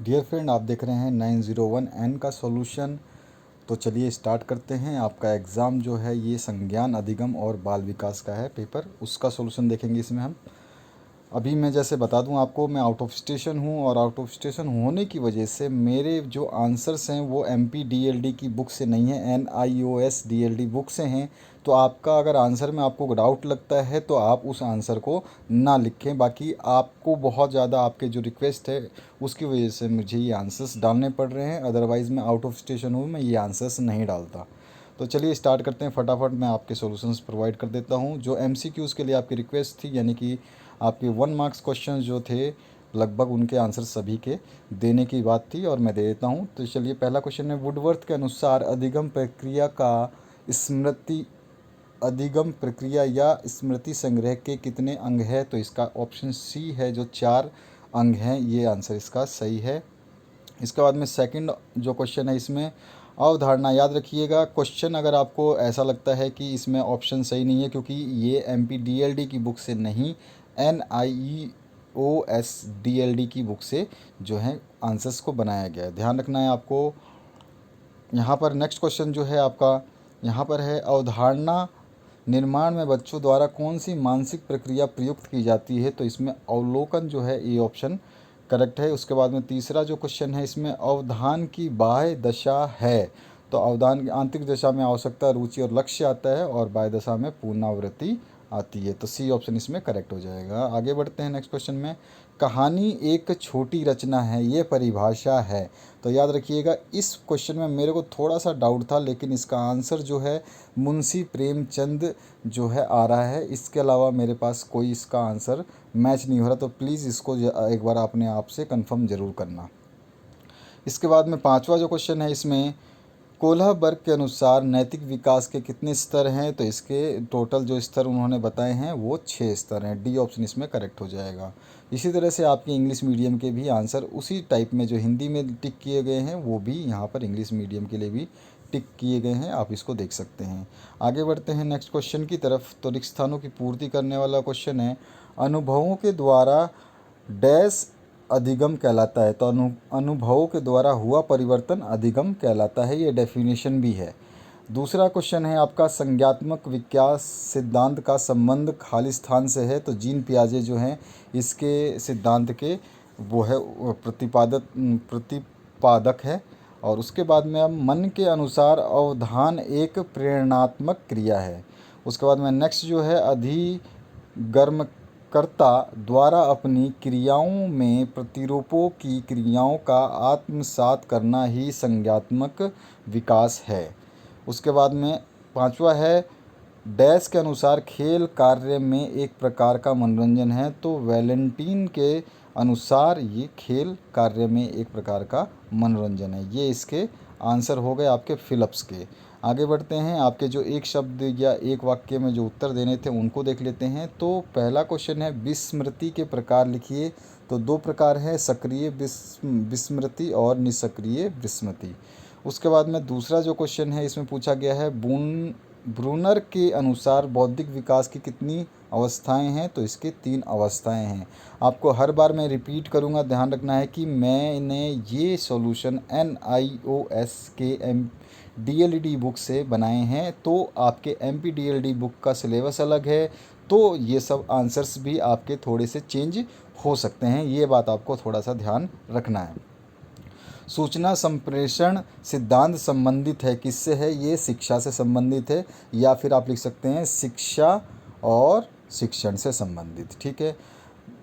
Dear friend, आप देख रहे हैं 901N का सॉल्यूशन। तो चलिए स्टार्ट करते हैं। आपका एग्ज़ाम जो है ये संज्ञान अधिगम और बाल विकास का है पेपर, उसका सॉल्यूशन देखेंगे इसमें हम। अभी मैं जैसे बता दूं आपको, मैं आउट ऑफ स्टेशन हूं और आउट ऑफ स्टेशन होने की वजह से मेरे जो आंसर्स हैं वो MPDLD की बुक से नहीं है, NIOSDLD बुक से हैं। तो आपका अगर आंसर में आपको डाउट लगता है तो आप उस आंसर को ना लिखें। बाकी आपको बहुत ज़्यादा आपके जो रिक्वेस्ट है उसकी वजह से मुझे ये आंसर्स डालने पड़ रहे हैं, अदरवाइज़ मैं आउट ऑफ स्टेशन हूँ, मैं ये आंसर्स नहीं डालता। तो चलिए स्टार्ट करते हैं फटाफट। मैं आपके सॉल्यूशंस प्रोवाइड कर देता हूँ। जो MCQs के लिए आपकी रिक्वेस्ट थी, यानी कि आपके 1 मार्क्स क्वेश्चन जो थे, लगभग उनके आंसर सभी के देने की बात थी और मैं दे देता हूँ। तो चलिए पहला क्वेश्चन है, वुडवर्थ के अनुसार अधिगम प्रक्रिया का स्मृति अधिगम प्रक्रिया या स्मृति संग्रह के कितने अंग है? तो इसका ऑप्शन सी है, जो 4 अंग हैं, ये आंसर इसका सही है। इसके बाद में सेकंड जो क्वेश्चन है, इसमें अवधारणा, याद रखिएगा क्वेश्चन अगर आपको ऐसा लगता है कि इसमें ऑप्शन सही नहीं है क्योंकि ये MPDLD की बुक से नहीं, NIOSDLD की बुक से जो है आंसर्स को बनाया गया है, ध्यान रखना है आपको। यहाँ पर नेक्स्ट क्वेश्चन जो है आपका, यहाँ पर है, अवधारणा निर्माण में बच्चों द्वारा कौन सी मानसिक प्रक्रिया प्रयुक्त की जाती है? तो इसमें अवलोकन जो है ये ऑप्शन करेक्ट है। उसके बाद में तीसरा जो क्वेश्चन है, इसमें अवधान की बाह्य दशा है। तो अवधान की आंतरिक दशा में आवश्यकता, रुचि और लक्ष्य आता है और बाह्य दशा में पुनरावृत्ति आती है। तो सी ऑप्शन इसमें करेक्ट हो जाएगा। आगे बढ़ते हैं नेक्स्ट क्वेश्चन में, कहानी एक छोटी रचना है, ये परिभाषा है। तो याद रखिएगा इस क्वेश्चन में मेरे को थोड़ा सा डाउट था, लेकिन इसका आंसर जो है मुंशी प्रेमचंद जो है आ रहा है। इसके अलावा मेरे पास कोई इसका आंसर मैच नहीं हो रहा, तो प्लीज़ इसको एक बार अपने आप से कंफर्म ज़रूर करना। इसके बाद में पांचवा जो क्वेश्चन है, इसमें कोलहबर्ग के अनुसार नैतिक विकास के कितने स्तर हैं? तो इसके टोटल जो स्तर उन्होंने बताए हैं वो 6 स्तर हैं। डी ऑप्शन इसमें करेक्ट हो जाएगा। इसी तरह से आपके इंग्लिश मीडियम के भी आंसर उसी टाइप में जो हिंदी में टिक किए गए हैं वो भी यहाँ पर इंग्लिश मीडियम के लिए भी टिक किए गए हैं, आप इसको देख सकते हैं। आगे बढ़ते हैं नेक्स्ट क्वेश्चन की तरफ। तो रिक्त स्थानों की पूर्ति करने वाला क्वेश्चन है, अनुभवों के द्वारा डैश अधिगम कहलाता है? तो अनुभवों के द्वारा हुआ परिवर्तन अधिगम कहलाता है, ये डेफिनेशन भी है। दूसरा क्वेश्चन है आपका, संज्ञात्मक विकास सिद्धांत का संबंध खालिस्तान से है? तो जीन पियाजे जो हैं इसके सिद्धांत के वो है प्रतिपादक है। और उसके बाद में अब, मन के अनुसार अवधान एक प्रेरणात्मक क्रिया है। उसके बाद में नेक्स्ट जो है, अधिगमकर्ता द्वारा अपनी क्रियाओं में प्रतिरूपों की क्रियाओं का आत्मसात करना ही संज्ञात्मक विकास है। उसके बाद में पांचवा है, डैश के अनुसार खेल कार्य में एक प्रकार का मनोरंजन है? तो वैलेंटीन के अनुसार ये खेल कार्य में एक प्रकार का मनोरंजन है। ये इसके आंसर हो गए आपके फिलिप्स के। आगे बढ़ते हैं, आपके जो एक शब्द या एक वाक्य में जो उत्तर देने थे उनको देख लेते हैं। तो पहला क्वेश्चन है, विस्मृति के प्रकार लिखिए। तो 2 प्रकार हैं, सक्रिय विस्मृति और निष्क्रिय विस्मृति। उसके बाद में दूसरा जो क्वेश्चन है, इसमें पूछा गया है, ब्रूनर के अनुसार बौद्धिक विकास की कितनी अवस्थाएं हैं? तो इसके 3 अवस्थाएं हैं। आपको हर बार मैं रिपीट करूंगा, ध्यान रखना है कि मैंने ये सॉल्यूशन NIOS के DLD बुक से बनाए हैं। तो आपके MPDLD बुक का सिलेबस अलग है, तो ये सब आंसर्स भी आपके थोड़े से चेंज हो सकते हैं, ये बात आपको थोड़ा सा ध्यान रखना है। सूचना संप्रेषण सिद्धांत संबंधित है किससे है? ये शिक्षा से संबंधित है, या फिर आप लिख सकते हैं शिक्षा और शिक्षण से संबंधित, ठीक है।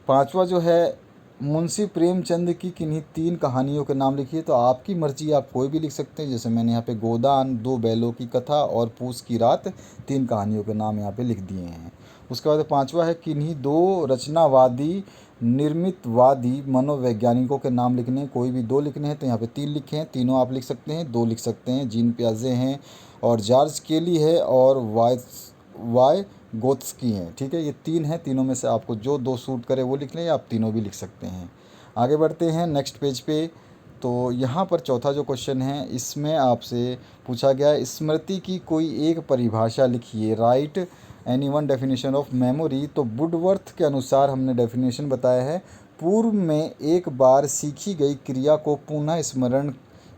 पांचवा जो है, मुंशी प्रेमचंद की किन्हीं 3 कहानियों के नाम लिखिए। तो आपकी मर्जी, आप कोई भी लिख सकते हैं, जैसे मैंने यहाँ पे गोदान, 2 बैलों की कथा और पूस की रात, 3 कहानियों के नाम यहाँ पे लिख दिए हैं। उसके बाद पांचवा है, किन्हीं 2 रचनावादी निर्मितवादी मनोवैज्ञानिकों के नाम लिखने हैं। कोई भी 2 लिखने हैं, तो यहाँ पे 3 लिखे हैं, तीनों आप लिख सकते हैं, 2 लिख सकते हैं। जीन पियाजे हैं और जॉर्ज केली है और वाई गोत्स्की हैं, ठीक है। ये 3 हैं, तीनों में से आपको जो 2 सूट करे वो लिख लें, या आप तीनों भी लिख सकते हैं। आगे बढ़ते हैं नेक्स्ट पेज पे। तो यहाँ पर चौथा जो क्वेश्चन है, इसमें आपसे पूछा गया है, स्मृति की कोई एक परिभाषा लिखिए, right any one definition of memory. तो वुडवर्थ के अनुसार हमने डेफिनेशन बताया है, पूर्व में एक बार सीखी गई क्रिया को पुनः स्मरण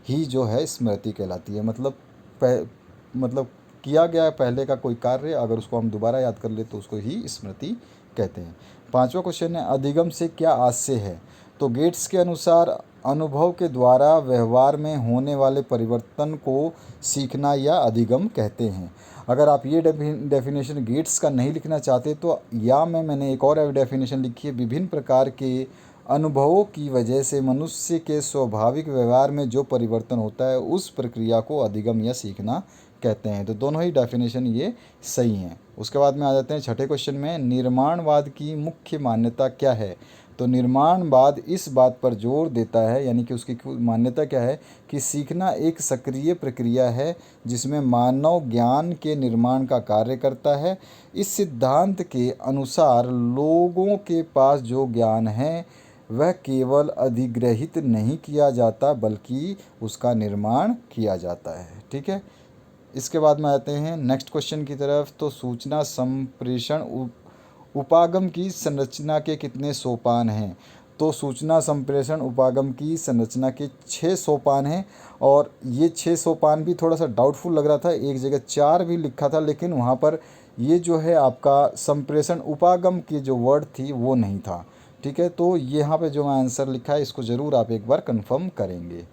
ही जो है स्मृति कहलाती है। मतलब किया गया पहले का कोई कार्य अगर उसको हम दोबारा याद कर ले तो उसको ही स्मृति कहते हैं। पांचवा क्वेश्चन है, अधिगम से क्या आशय है? तो गेट्स के अनुसार अनुभव के द्वारा व्यवहार में होने वाले परिवर्तन को सीखना या अधिगम कहते हैं। अगर आप ये डेफिनेशन गेट्स का नहीं लिखना चाहते तो मैंने एक और डेफिनेशन लिखी है, विभिन्न प्रकार के अनुभवों की वजह से मनुष्य के स्वाभाविक व्यवहार में जो परिवर्तन होता है उस प्रक्रिया को अधिगम या सीखना कहते हैं। तो दोनों ही डेफिनेशन ये सही हैं। उसके बाद में आ जाते हैं छठे क्वेश्चन में, निर्माणवाद की मुख्य मान्यता क्या है? तो निर्माणवाद इस बात पर जोर देता है, यानी कि उसकी मान्यता क्या है कि सीखना एक सक्रिय प्रक्रिया है जिसमें मानव ज्ञान के निर्माण का कार्य करता है। इस सिद्धांत के अनुसार लोगों के पास जो ज्ञान है वह केवल अधिग्रहित नहीं किया जाता बल्कि उसका निर्माण किया जाता है। ठीक है, इसके बाद में आते हैं नेक्स्ट क्वेश्चन की तरफ। तो सूचना संप्रेषण उपागम की संरचना के कितने सोपान हैं? तो सूचना संप्रेषण उपागम की संरचना के 6 सोपान हैं। और ये 6 सोपान भी थोड़ा सा डाउटफुल लग रहा था, एक जगह 4 भी लिखा था लेकिन वहाँ पर ये जो है आपका संप्रेषण उपागम की जो वर्ड थी वो नहीं था। ठीक है, तो यहाँ पे जो आंसर लिखा है इसको ज़रूर आप एक बार कंफर्म करेंगे।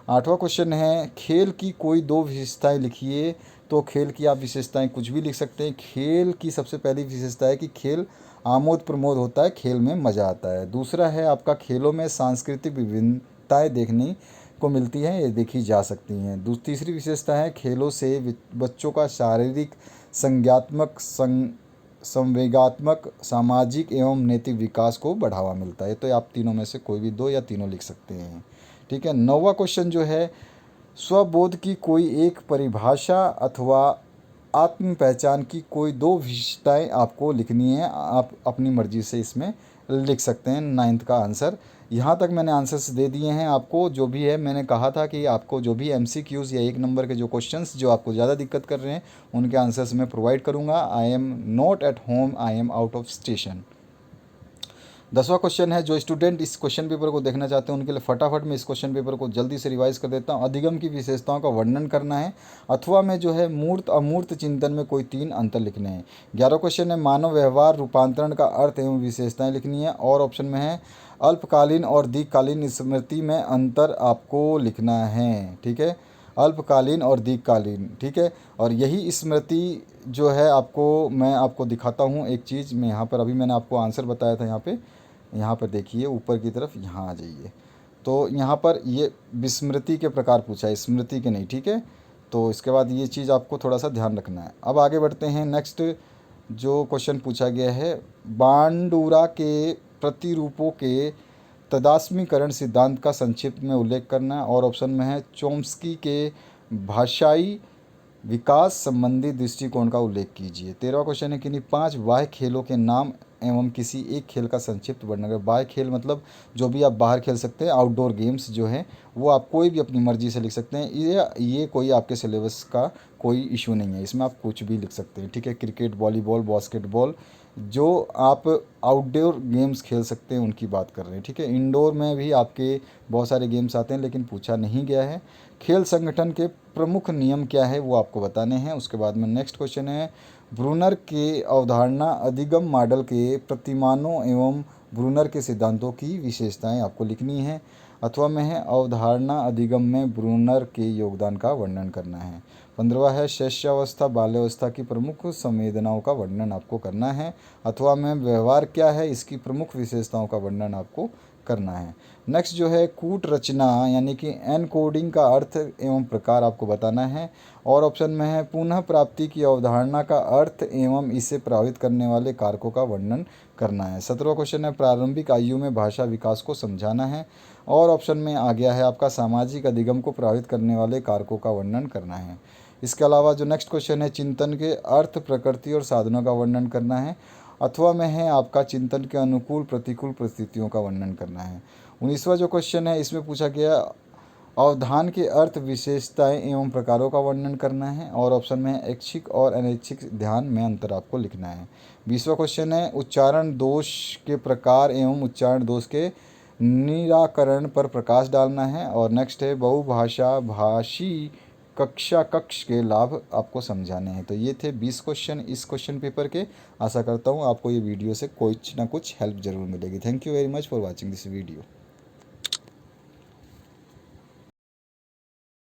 आठवां क्वेश्चन है, खेल की कोई 2 विशेषताएं लिखिए। तो खेल की आप विशेषताएं कुछ भी लिख सकते हैं। खेल की सबसे पहली विशेषता है कि खेल आमोद प्रमोद होता है, खेल में मज़ा आता है। दूसरा है आपका, खेलों में सांस्कृतिक विभिन्नताएं देखने को मिलती हैं, ये देखी जा सकती हैं। तीसरी विशेषता है, खेलों से बच्चों का शारीरिक, संज्ञात्मक, संवेगात्मक, सामाजिक एवं नैतिक विकास को बढ़ावा मिलता है। तो आप तीनों में से कोई भी 2 या तीनों लिख सकते हैं। ठीक है, 9वां क्वेश्चन जो है, स्वबोध की कोई एक परिभाषा अथवा आत्म पहचान की कोई 2 विशेषताएं आपको लिखनी है। आप अपनी मर्जी से इसमें लिख सकते हैं। 9th का आंसर यहाँ तक मैंने आंसर्स दे दिए हैं आपको। जो भी है मैंने कहा था कि आपको जो भी MCQs या 1 नंबर के जो क्वेश्चंस जो आपको ज़्यादा दिक्कत कर रहे हैं उनके आंसर्स मैं प्रोवाइड करूँगा। I am not at home, I am out of station. 10वां क्वेश्चन है, जो स्टूडेंट इस क्वेश्चन पेपर को देखना चाहते हैं उनके लिए फटाफट मैं इस क्वेश्चन पेपर को जल्दी से रिवाइज कर देता हूँ। अधिगम की विशेषताओं का वर्णन करना है अथवा में जो है मूर्त अमूर्त चिंतन में कोई 3 अंतर लिखने हैं। 11वां क्वेश्चन है, मानव व्यवहार रूपांतरण का अर्थ एवं विशेषताएं लिखनी है। और ऑप्शन में है अल्पकालीन और दीर्घकालीन स्मृति में अंतर आपको लिखना है। ठीक है, अल्पकालीन और दीर्घकालीन। ठीक है, और यही स्मृति जो है आपको मैं आपको दिखाता हूँ एक चीज़। मैं यहाँ पर अभी मैंने आपको आंसर बताया था, यहाँ पर देखिए ऊपर की तरफ, यहाँ आ जाइए। तो यहाँ पर ये विस्मृति के प्रकार पूछा है, स्मृति के नहीं। ठीक है, तो इसके बाद ये चीज़ आपको थोड़ा सा ध्यान रखना है। अब आगे बढ़ते हैं। नेक्स्ट जो क्वेश्चन पूछा गया है, बांडुरा के प्रतिरूपों के तदात्मीकरण सिद्धांत का संक्षिप्त में उल्लेख करना है। और ऑप्शन में है चोम्स्की के भाषाई विकास संबंधी दृष्टिकोण का उल्लेख कीजिए। 13वां क्वेश्चन है, किन्हीं 5 बाह्य खेलों के नाम एवं किसी एक खेल का संक्षिप्त वर्णन करें। बाह्य खेल मतलब जो भी आप बाहर खेल सकते हैं, आउटडोर गेम्स जो हैं वो आप कोई भी अपनी मर्जी से लिख सकते हैं। ये कोई आपके सिलेबस का कोई इशू नहीं है, इसमें आप कुछ भी लिख सकते हैं। ठीक है, क्रिकेट, वॉलीबॉल, बास्केटबॉल, जो आप आउटडोर गेम्स खेल सकते हैं उनकी बात कर रहे हैं। ठीक है, इंडोर में भी आपके बहुत सारे गेम्स आते हैं लेकिन पूछा नहीं गया है। खेल संगठन के प्रमुख नियम क्या है वो आपको बताने हैं। उसके बाद में नेक्स्ट क्वेश्चन है, ब्रूनर के अवधारणा अधिगम मॉडल के प्रतिमानों एवं ब्रूनर के सिद्धांतों की विशेषताएं आपको लिखनी है। अथवा में है अवधारणा अधिगम में ब्रूनर के योगदान का वर्णन करना है। 15वां है, शैशवावस्था बाल्यावस्था की प्रमुख संवेदनाओं का वर्णन आपको करना है। अथवा में व्यवहार क्या है इसकी प्रमुख विशेषताओं का वर्णन आपको करना है। नेक्स्ट जो है, कूट रचना यानी कि एनकोडिंग का अर्थ एवं प्रकार आपको बताना है। और ऑप्शन में है पुनः प्राप्ति की अवधारणा का अर्थ एवं इसे प्रभावित करने वाले कारकों का वर्णन करना है। 17वां क्वेश्चन है, प्रारंभिक आयु में भाषा विकास को समझाना है। और ऑप्शन में आ गया है आपका सामाजिक अधिगम को प्रभावित करने वाले कारकों का वर्णन करना है। इसके अलावा जो नेक्स्ट क्वेश्चन है, चिंतन के अर्थ, प्रकृति और साधनों का वर्णन करना है। अथवा में है आपका चिंतन के अनुकूल प्रतिकूल परिस्थितियों का वर्णन करना है। 19वां जो क्वेश्चन है इसमें पूछा गया अवधान के अर्थ, विशेषताएं एवं प्रकारों का वर्णन करना है। और ऑप्शन में है ऐच्छिक और अनैच्छिक ध्यान में अंतर आपको लिखना है। 20वां क्वेश्चन है उच्चारण दोष के प्रकार एवं उच्चारण दोष के निराकरण पर प्रकाश डालना है। और नेक्स्ट है बहुभाषा भाषी कक्ष के लाभ आपको समझाने हैं। तो ये थे 20 क्वेश्चन इस क्वेश्चन पेपर के। आशा करता हूँ आपको ये वीडियो से कुछ ना कुछ हेल्प ज़रूर मिलेगी। Thank you very much for watching this video.